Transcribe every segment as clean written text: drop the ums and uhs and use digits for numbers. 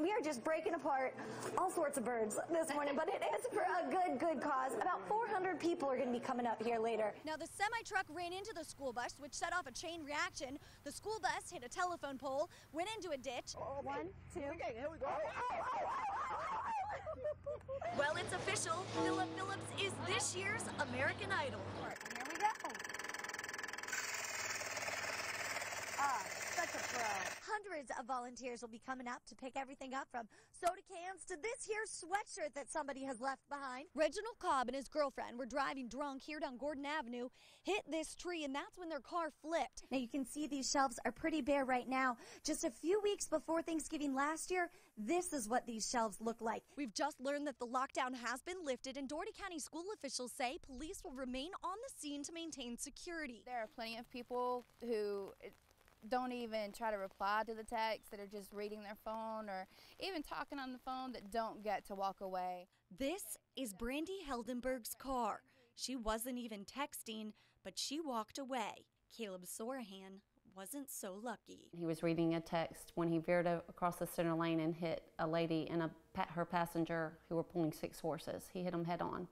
We are just breaking apart all sorts of birds this morning, but it is for a good cause. About 400 people are going to be coming up here later. Now, the semi-truck ran into the school bus, which set off a chain reaction. The school bus hit a telephone pole, went into a ditch. Oh, 1, 2. Okay, here we go. Well, it's official. Philip Phillips is this year's American Idol. Here we go. Such a pro. Hundreds of volunteers will be coming up to pick everything up from soda cans to this here sweatshirt that somebody has left behind. Reginald Cobb and his girlfriend were driving drunk here down Gordon Avenue, hit this tree, and that's when their car flipped. Now you can see these shelves are pretty bare right now. Just a few weeks before Thanksgiving last year, this is what these shelves look like. We've just learned that the lockdown has been lifted, and Dougherty County school officials say police will remain on the scene to maintain security. There are plenty of people who don't even try to reply to the text, that are just reading their phone or even talking on the phone, that don't get to walk away. This is Brandy Heldenberg's car. She wasn't even texting, but she walked away. Caleb Sorahan wasn't so lucky. He was reading a text when he veered across the center lane and hit a lady and her passenger who were pulling 6 horses. He hit them head on,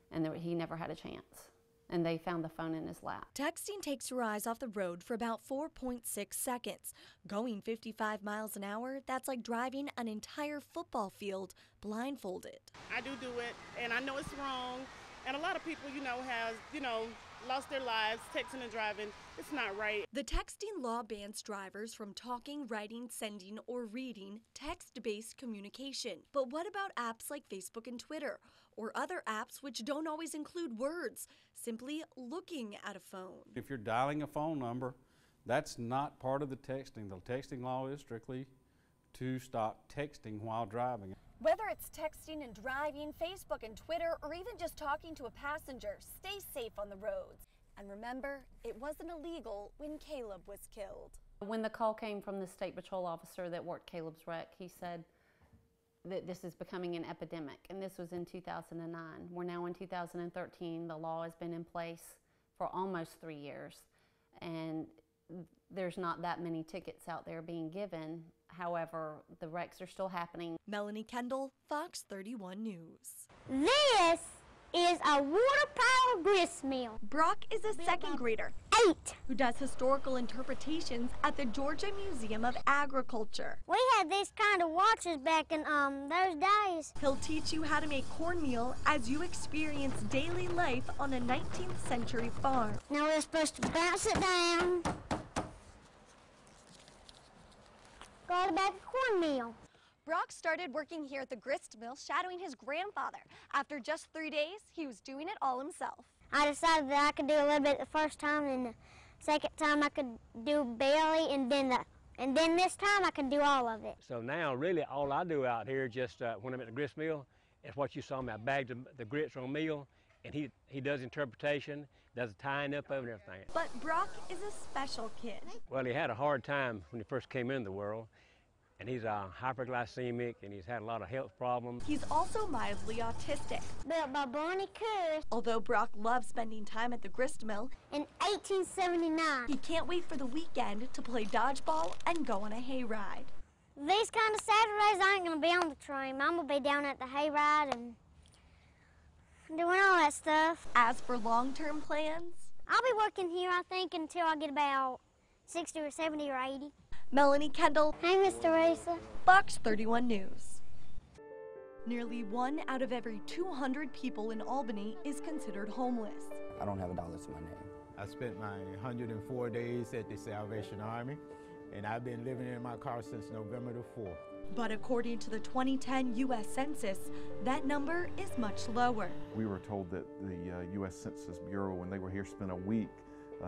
and he never had a chance. And they found the phone in his lap. Texting takes your eyes off the road for about 4.6 seconds. Going 55 miles an hour, that's like driving an entire football field blindfolded. I do it, and I know it's wrong. And a lot of people, have, lost their lives texting and driving. It's not right. The texting law bans drivers from talking, writing, sending, or reading text-based communication. But what about apps like Facebook and Twitter, or other apps which don't always include words, simply looking at a phone? If you're dialing a phone number, that's not part of the texting. The texting law is strictly to stop texting while driving. Whether it's texting and driving, Facebook and Twitter, or even just talking to a passenger, stay safe on the roads. And remember, it wasn't illegal when Caleb was killed. When the call came from the state patrol officer that worked Caleb's wreck, he said that this is becoming an epidemic, and this was in 2009. We're now in 2013. The law has been in place for almost 3 years, and there's not that many tickets out there being given. However, the wrecks are still happening. Melanie Kendall, Fox 31 News. This is a water-powered grist mill. Brock is a second grader, 8, who does historical interpretations at the Georgia Museum of Agriculture. We had these kind of watches back in those days. He'll teach you how to make cornmeal as you experience daily life on a 19th century farm. Now we're supposed to bounce it down. Got a bag of cornmeal. Brock started working here at the grist mill, shadowing his grandfather. After just 3 days, he was doing it all himself. I decided that I could do a little bit the first time, and the second time I could do barely, and then this time I could do all of it. So now really all I do out here just when I'm at the grist mill is what you saw me. I bagged the grits on meal, and he does interpretation, does the tying up of it and everything. But Brock is a special kid. Well, he had a hard time when he first came into the world, and he's hyperglycemic, and he's had a lot of health problems. He's also mildly autistic. Built by Barney Curtis. Although Brock loves spending time at the grist mill, In 1879. he can't wait for the weekend to play dodgeball and go on a hayride. These kind of Saturdays I ain't gonna be on the train. I'm gonna be down at the hayride and doing all that stuff. As for long-term plans, I'll be working here, I think, until I get about 60 or 70 or 80. Melanie Kendall, Hey, Miss Teresa. Fox 31 News. Nearly 1 out of every 200 people in Albany is considered homeless. I don't have a dollar to my name. I spent my 104 days at the Salvation Army, and I've been living in my car since November the 4th. But according to the 2010 U.S. Census, that number is much lower. We were told that the U.S. Census Bureau, when they were here, spent a week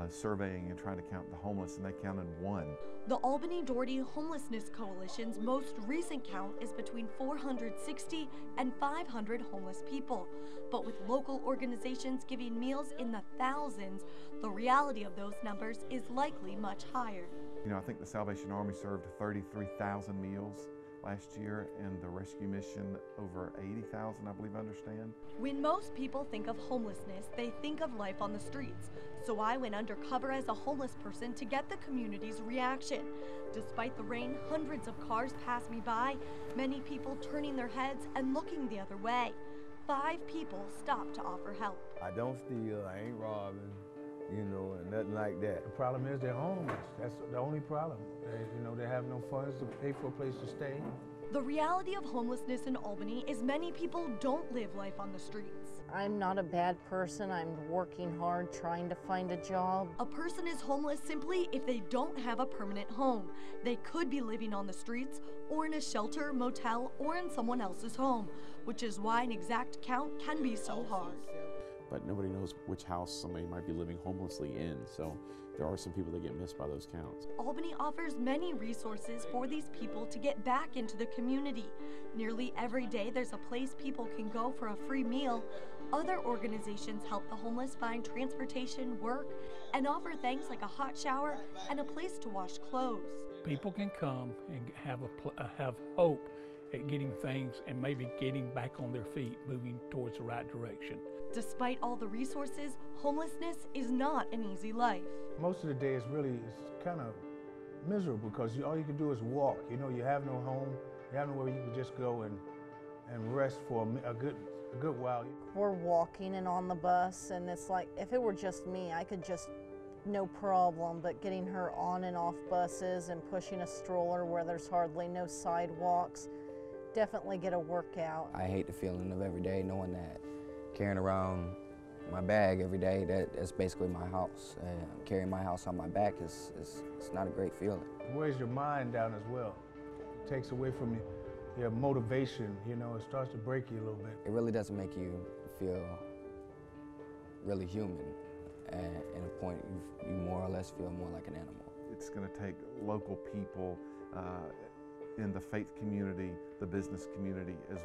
surveying and trying to count the homeless, and they counted 1. The Albany-Dougherty Homelessness Coalition's most recent count is between 460 and 500 homeless people. But with local organizations giving meals in the thousands, the reality of those numbers is likely much higher. You know, I think the Salvation Army served 33,000 meals last year, and the rescue mission over 80,000, I believe I understand. When most people think of homelessness, they think of life on the streets. So I went undercover as a homeless person to get the community's reaction. Despite the rain, hundreds of cars pass me by, many people turning their heads and looking the other way. 5 people stopped to offer help. I don't steal, I ain't robbing, you know, and nothing like that. The problem is they're homeless. That's the only problem. They have no funds to pay for a place to stay. The reality of homelessness in Albany is many people don't live life on the streets. I'm not a bad person. I'm working hard trying to find a job. A person is homeless simply if they don't have a permanent home. They could be living on the streets or in a shelter, motel, or in someone else's home, which is why an exact count can be so hard. But nobody knows which house somebody might be living homelessly in, so there are some people that get missed by those counts. Albany offers many resources for these people to get back into the community. Nearly every day there's a place people can go for a free meal. Other organizations help the homeless find transportation, work, and offer things like a hot shower and a place to wash clothes. People can come and have hope at getting things and maybe getting back on their feet, moving towards the right direction. Despite all the resources, homelessness is not an easy life. Most of the day it's kind of miserable because all you can do is walk. You know, you have no home, you have nowhere you can just go and rest for a good while. We're walking and on the bus, and it's like, if it were just me, I could just, no problem, but getting her on and off buses and pushing a stroller where there's hardly no sidewalks, definitely get a workout. I hate the feeling of every day knowing that carrying around my bag every day, that's basically my house. Carrying my house on my back it's not a great feeling. It wears your mind down as well. It takes away from your motivation, you know, it starts to break you a little bit. It really doesn't make you feel really human. At a point, you more or less feel more like an animal. It's going to take local people in the faith community, the business community as